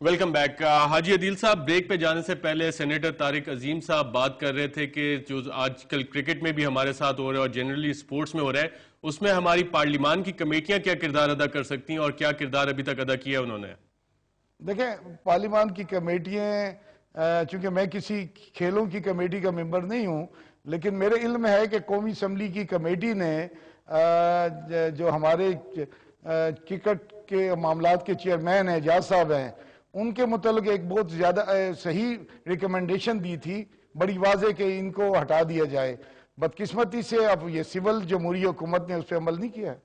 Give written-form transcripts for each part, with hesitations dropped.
Welcome back. حاجی عدیل صاحب، break پہ جانے سے پہلے سینیٹر طارق عظیم صاحب بات کر رہے تھے کہ جو آج کل کرکٹ میں بھی ہمارے ساتھ ہو رہا ہے اور جنرلی سپورٹس میں ہو رہا ہے، اس میں ہماری پارلیمان کی کمیٹیاں کیا کردار ادا کر سکتی ہیں اور کیا کردار ابھی تک ادا کیا انہوں نے؟ دیکھیں، پارلیمان کی کمیٹیاں، چونکہ میں کسی کھیلوں کی کمیٹی کا ممبر نہیں ہوں، لیکن میرے علم میں ہے کہ قومی اسمبلی کی کمیٹی نے جو ہمارے کرکٹ کے معاملات کے چیئرمین ہیں، اعجاز صاحب ہیں، ان کے متعلق ایک بہت زیادہ صحیح ریکمنڈیشن دی تھی، بڑی واضح، کہ ان کو ہٹا دیا جائے. بدقسمتی سے اب یہ سول جمہوری حکومت نے اس پہ عمل نہیں کیا ہے.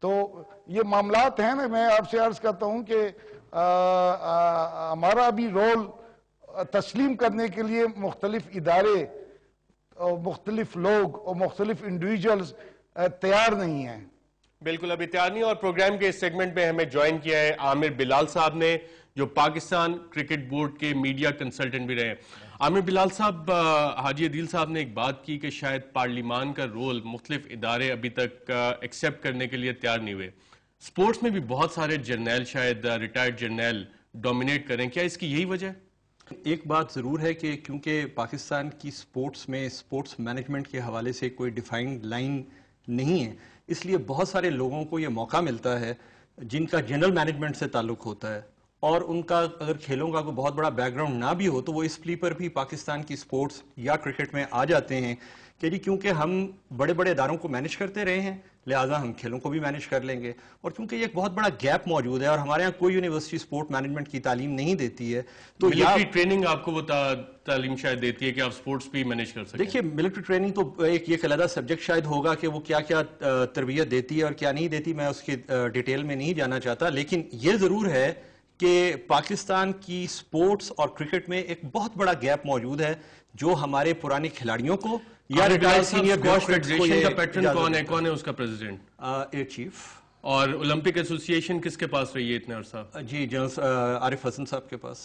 تو یہ معاملات ہیں نا، میں آپ سے عرض کرتا ہوں کہ ہمارا بھی رول تسلیم کرنے کے لیے مختلف ادارے اور مختلف لوگ اور مختلف انڈیویجولز تیار نہیں ہیں. بالکل ابھی تیار نہیں. اور پروگرام کے اس سیگمنٹ میں ہمیں جوائن کیا ہے عامر بلال صاحب نے، جو پاکستان کرکٹ بورڈ کے میڈیا کنسلٹنٹ بھی رہے ہیں. عامر بلال صاحب، حاجی عدیل صاحب نے ایک بات کی کہ شاید پارلیمان کا رول مختلف ادارے ابھی تک ایکسیپٹ کرنے کے لیے تیار نہیں ہوئے. سپورٹس میں بھی بہت سارے جرنیل، شاید ریٹائرڈ جرنیل ڈومینیٹ کریں، کیا اس کی یہی وجہ ہے؟ ایک بات ضرور ہے کہ کیونکہ پاکستان کی سپورٹس میں سپورٹس مینجمنٹ کے حوالے سے کوئی ڈیفائنڈ لائن نہیں ہے، اس لیے بہت سارے لوگوں کو یہ موقع ملتا ہے جن کا جنرل مینجمنٹ سے تعلق ہوتا ہے، اور ان کا اگر کھیلوں کا کوئی بہت بڑا بیک گراؤنڈ نہ بھی ہو تو وہ اس پلی پر بھی پاکستان کی سپورٹس یا کرکٹ میں آ جاتے ہیں کہ جی کیونکہ ہم بڑے بڑے اداروں کو مینج کرتے رہے ہیں لہٰذا ہم کھیلوں کو بھی مینج کر لیں گے. اور کیونکہ یہ ایک بہت بڑا گیپ موجود ہے اور ہمارے ہاں کوئی یونیورسٹی سپورٹ مینجمنٹ کی تعلیم نہیں دیتی ہے، تو ملٹری ٹریننگ آپ کو وہ تعلیم شاید دیتی ہے کہ آپ سپورٹس بھی مینج کر سکیں. دیکھیے، ملٹری ٹریننگ تو ایک یہ علیحدہ سبجیکٹ شاید ہوگا کہ وہ کیا کیا تربیت دیتی ہے اور کیا نہیں دیتی، میں اس کی ڈیٹیل میں نہیں جانا چاہتا. لیکن یہ ضرور ہے کہ پاکستان کی سپورٹس اور کرکٹ میں ایک بہت بڑا گیپ موجود ہے جو ہمارے پرانے کھلاڑیوں کو یا ریٹائرڈ سینئر فیڈریشن کا پیٹرن کون ہے اس کا پریزیڈنٹ؟ Air chief. اور اولمپک ایسوسی ایشن کس کے پاس رہی ہے اتنے عرصہ؟ جی جنرل عارف حسن صاحب کے پاس.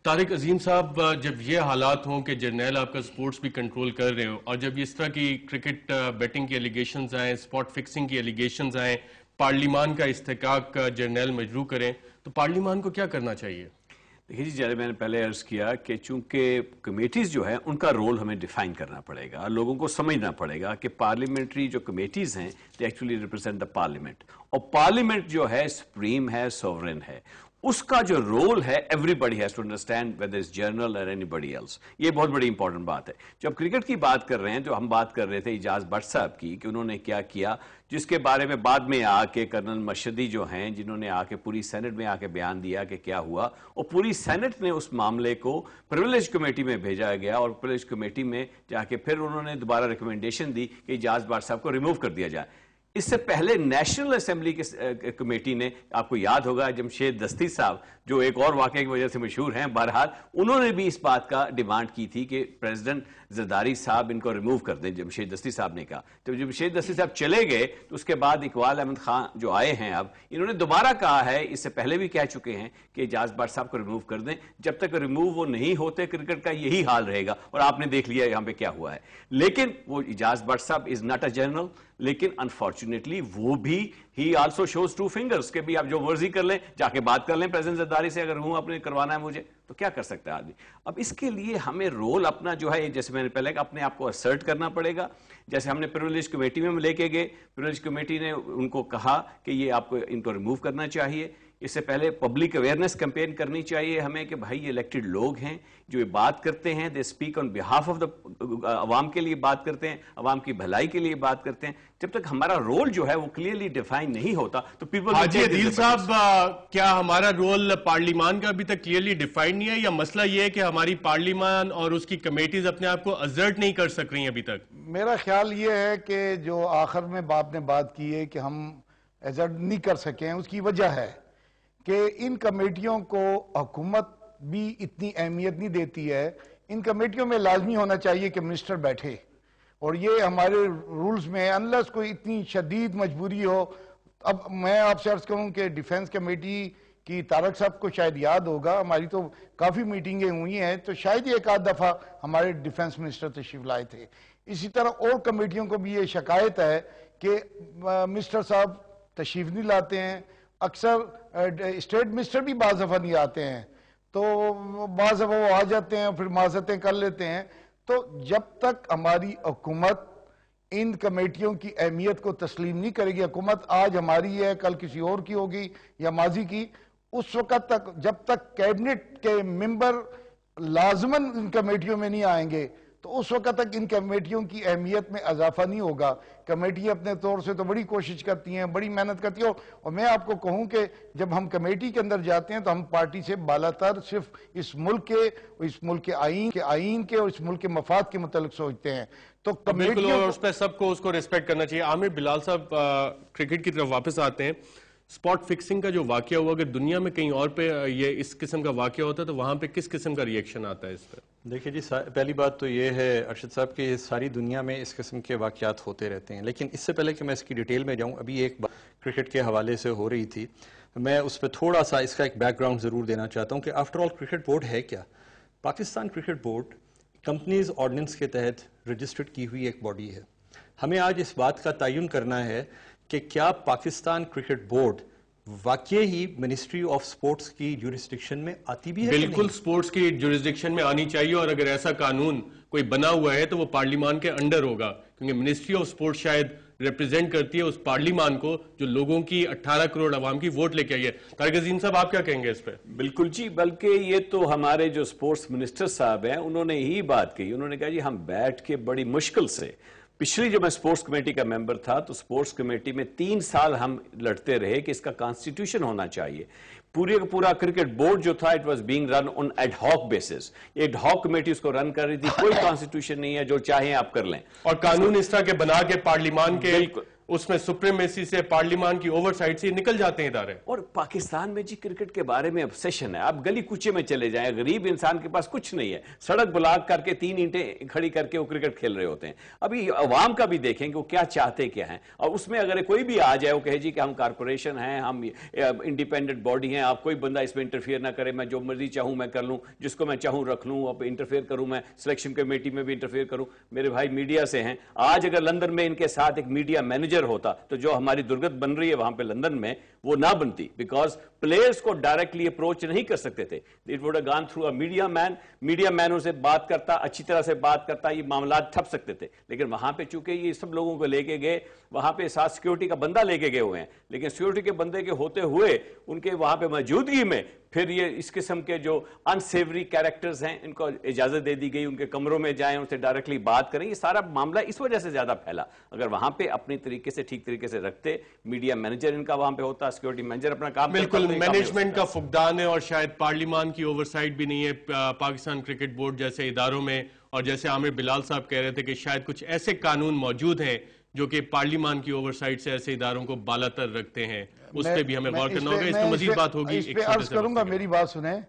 طارق عظیم صاحب، جب یہ حالات ہوں کہ جرنیل آپ کا سپورٹس بھی کنٹرول کر رہے ہو اور جب اس طرح کی کرکٹ بیٹنگ کی ایلیگیشنز آئیں، اسپاٹ فکسنگ کی ایلیگیشنز آئیں، پارلیمان کا استحقاق جرنیل مجروح کریں، تو پارلیمان کو کیا کرنا چاہیے؟ دیکھیے جی، جیسے میں نے پہلے عرض کیا کہ چونکہ کمیٹیز جو ہیں ان کا رول ہمیں ڈیفائن کرنا پڑے گا، لوگوں کو سمجھنا پڑے گا کہ پارلیمنٹری جو کمیٹیز ہیں they actually represent the parliament, اور پارلیمنٹ جو ہے سپریم ہے، سوورن ہے. اس کا جو رول ہے everybody has to understand whether is general اور اینی بڈی ایلس. یہ بہت بڑی امپورٹنٹ بات ہے. جب کرکٹ کی بات کر رہے ہیں تو ہم بات کر رہے تھے اعجاز بٹ صاحب کی کہ انہوں نے کیا کیا، جس کے بارے میں بعد میں آ کے کرنل مشدی جو ہیں جنہوں نے آ کے پوری سینٹ میں آ کے بیان دیا کہ کیا ہوا، اور پوری سینٹ نے اس معاملے کو پریویلیج کمیٹی میں بھیجا گیا اور پریویلیج کمیٹی میں جا کے پھر انہوں نے دوبارہ ریکمنڈیشن دی کہ اعجاز بٹ صاحب کو ریموو کر دیا جائے. اس سے پہلے نیشنل اسمبلی کی کمیٹی نے، آپ کو یاد ہوگا جمشید دستی صاحب جو ایک اور واقعے کی وجہ سے مشہور ہیں، بہرحال انہوں نے بھی اس بات کا ڈیمانڈ کی تھی کہ پریزیڈنٹ زرداری صاحب ان کو ریموو کر دیں. جمشید دستی صاحب نے کہا. تو جمشید دستی صاحب چلے گئے تو اس کے بعد اقبال احمد خان جو آئے ہیں اب، انہوں نے دوبارہ کہا ہے، اس سے پہلے بھی کہہ چکے ہیں کہ اعجاز بٹ صاحب کو ریموو کر دیں. جب تک ریموو وہ نہیں ہوتے کرکٹ کا یہی حال رہے گا، اور آپ نے دیکھ لیا یہاں پہ کیا ہوا ہے. لیکن وہ اعجاز بٹ صاحب از ناٹ اے جنرل، لیکن انفارچونیٹلی وہ بھی ہی آلسو شوز ٹو فنگرز کہ بھی آپ جو ورزی کر لیں، جا کے بات کر لیں پریزیڈنٹ زرداری سے، اگر ہوں اپنے کروانا ہے مجھے تو کیا کر سکتا ہے آدمی. اب اس کے لیے ہمیں رول اپنا جو ہے، جیسے میں نے پہلے اپنے آپ کو اسرٹ کرنا پڑے گا. جیسے ہم نے پریویلیج کمیٹی میں لے کے گئے، پریویلیج کمیٹی نے ان کو کہا کہ یہ آپ کو ان کو ریموو کرنا چاہیے. اس سے پہلے پبلک اویئرنیس کمپین کرنی چاہیے ہمیں کہ بھائی یہ الیکٹڈ لوگ ہیں جو یہ بات کرتے ہیں، they speak on behalf of the عوام کے لیے بات کرتے ہیں، عوام کی بھلائی کے لیے بات کرتے ہیں. جب تک ہمارا رول جو ہے وہ کلیئرلی ڈیفائن نہیں ہوتا تو پیپل. حاجی عدیل صاحب، کیا ہمارا رول پارلیمان کا ابھی تک کلیئرلی ڈیفائن نہیں ہے، یا مسئلہ یہ ہے کہ ہماری پارلیمان اور اس کی کمیٹیز اپنے آپ کو ازرٹ نہیں کر سک رہی ہیں ابھی تک؟ میرا خیال یہ ہے کہ جو آخر میں آپ نے بات کی ہے کہ ہم ازرٹ نہیں کر سکیں، اس کی وجہ ہے کہ ان کمیٹیوں کو حکومت بھی اتنی اہمیت نہیں دیتی ہے. ان کمیٹیوں میں لازمی ہونا چاہیے کہ منسٹر بیٹھے، اور یہ ہمارے رولز میں انلیس کوئی اتنی شدید مجبوری ہو. اب میں آپ سے عرض کروں کہ ڈیفنس کمیٹی کی طارق صاحب کو شاید یاد ہوگا، ہماری تو کافی میٹنگیں ہوئی ہیں، تو شاید ایک آدھ دفعہ ہمارے ڈیفنس منسٹر تشریف لائے تھے. اسی طرح اور کمیٹیوں کو بھی یہ شکایت ہے کہ منسٹر صاحب تشریف نہیں لاتے ہیں، اکثر اسٹیٹ منسٹر بھی بعض دفعہ نہیں آتے ہیں، تو بعض دفعہ وہ آ جاتے ہیں پھر معذرتیں کر لیتے ہیں. تو جب تک ہماری حکومت ان کمیٹیوں کی اہمیت کو تسلیم نہیں کرے گی، حکومت آج ہماری ہے کل کسی اور کی ہوگی یا ماضی کی، اس وقت تک جب تک کیبنٹ کے ممبر لازماً ان کمیٹیوں میں نہیں آئیں گے تو اس وقت تک ان کمیٹیوں کی اہمیت میں اضافہ نہیں ہوگا. کمیٹی اپنے طور سے تو بڑی کوشش کرتی ہیں، بڑی محنت کرتی ہیں، اور میں آپ کو کہوں کہ جب ہم کمیٹی کے اندر جاتے ہیں تو ہم پارٹی سے بالاتر صرف اس ملک کے آئین کے اور اس ملک کے مفاد کے متعلق سوچتے ہیں. تو بالکل، کمیٹیوں اور اس پہ سب کو اس کو ریسپیکٹ کرنا چاہیے. عامر بلال صاحب کرکٹ کی طرف واپس آتے ہیں. سپاٹ فکسنگ کا جو واقعہ ہوا، اگر دنیا میں کہیں اور پہ یہ اس قسم کا واقعہ ہوتا ہے تو وہاں پہ کس قسم کا ریئیکشن آتا ہے اس پہ؟ دیکھیں جی، پہلی بات تو یہ ہے ارشد صاحب کہ ساری دنیا میں اس قسم کے واقعات ہوتے رہتے ہیں، لیکن اس سے پہلے کہ میں اس کی ڈیٹیل میں جاؤں، ابھی ایک بات کرکٹ کے حوالے سے ہو رہی تھی، میں اس پہ تھوڑا سا اس کا ایک بیک گراؤنڈ ضرور دینا چاہتا ہوں کہ آفٹر آل کرکٹ بورڈ ہے کیا؟ Pakistan cricket board companies ordinance کے تحت رجسٹرڈ کی ہوئی ایک باڈی ہے. ہمیں آج اس بات کا تعین کرنا ہے کہ کیا پاکستان کرکٹ بورڈ واقعی ہی منسٹری آف سپورٹس کی جورسڈکشن میں آتی بھی ہے؟ بالکل سپورٹس کی جورسڈکشن میں آنی چاہیے، اور اگر ایسا قانون کوئی بنا ہوا ہے تو وہ پارلیمان کے انڈر ہوگا، کیونکہ منسٹری آف سپورٹ شاید ریپرزینٹ کرتی ہے اس پارلیمان کو جو لوگوں کی 18 کروڑ عوام کی ووٹ لے کے آئی ہے. طارق عظیم صاحب آپ کیا کہیں گے اس پہ؟ بالکل جی، بلکہ یہ تو ہمارے جو سپورٹس منسٹر صاحب ہیں انہوں نے یہی بات کہی. انہوں نے کہا جی ہم بیٹھ کے بڑی مشکل سے، پچھلی جو میں سپورٹس کمیٹی کا ممبر تھا تو سپورٹس کمیٹی میں 3 سال ہم لڑتے رہے کہ اس کا کانسٹیٹیوشن ہونا چاہیے. پورا کرکٹ بورڈ جو تھا it was being run on ad hoc basis. Ad hoc committee اس کو رن کر رہی تھی، کوئی کانسٹیٹیوشن نہیں ہے، جو چاہیں آپ کر لیں. اور قانون اس طرح کے بنا کے پارلیمان کے اس میں سپریمیسی سے، پارلیمان کی اوور سائٹ سے نکل جاتے ہیں ادارے. اور پاکستان میں جی کرکٹ کے بارے میں obsession ہے. آپ گلی کوچے میں چلے جائیں، غریب انسان کے پاس کچھ نہیں ہے، سڑک بلاک کر کے 3 اینٹیں کھڑی کر کے وہ کرکٹ کھیل رہے ہوتے ہیں. ابھی عوام کا بھی دیکھیں کہ وہ کیا چاہتے کیا ہیں، اور اس میں اگر کوئی بھی آ جائے وہ کہے جی کہ ہم کارپوریشن ہیں، ہم انڈیپینڈنٹ باڈی ہیں، آپ کوئی بندہ اس میں انٹرفیئر نہ کرے، میں جو مرضی چاہوں میں کر لوں، جس کو میں چاہوں رکھ لوں، اب انٹرفیئر کروں، میں سلیکشن کمیٹی میں بھی انٹرفیئر کروں. میرے بھائی میڈیا سے ہیں، آج اگر لندن میں ان کے ساتھ ایک میڈیا مینیجر ہوتا تو جو ہماری درگت بن رہی ہے وہاں پہ لندن میں وہ نہ بنتی، بیکاز پلیئرز کو ڈائریکٹلی اپروچ نہیں کر سکتے تھے. It would have gone through a media man. Media man ان سے بات کرتا، اچھی طرح سے بات کرتا، یہ معاملات ٹھپ سکتے تھے. لیکن وہاں پہ چونکہ یہ سب لوگوں کو لے کے گئے، وہاں پہ ساتھ سیکیورٹی کا بندہ لے کے گئے ہوئے ہیں، لیکن سیکیورٹی کے بندے کے ہوتے ہوئے ان کے وہاں پہ موجودگی میں پھر یہ اس قسم کے جو انسیوری کیریکٹرز ہیں ان کو اجازت دے دی گئی ان کے کمروں میں جائیں، ان سے ڈائریکٹلی بات کریں. یہ سارا معاملہ اس وجہ سے زیادہ پھیلا. اگر وہاں پہ اپنی طریقے سے ٹھیک طریقے سے رکھتے، میڈیا مینیجر ان کا وہاں پہ ہوتا، سیکیورٹی مینیجر اپنا کام کرتا. بالکل مینجمنٹ کا فقدان ہے، اور شاید پارلیمان کی اوور سائٹ بھی نہیں ہے پاکستان کرکٹ بورڈ جیسے اداروں میں. اور جیسے عامر بلال صاحب کہہ رہے تھے کہ شاید کچھ ایسے قانون موجود ہیں جو کہ پارلیمان کی اوور سائٹ سے ایسے اداروں کو بالاتر رکھتے ہیں، اس پہ بھی ہمیں غور کرنا ہوگا. اس پہ مزید بات ہوگی. اس پہ عرض کروں گا، میری بات سنیں.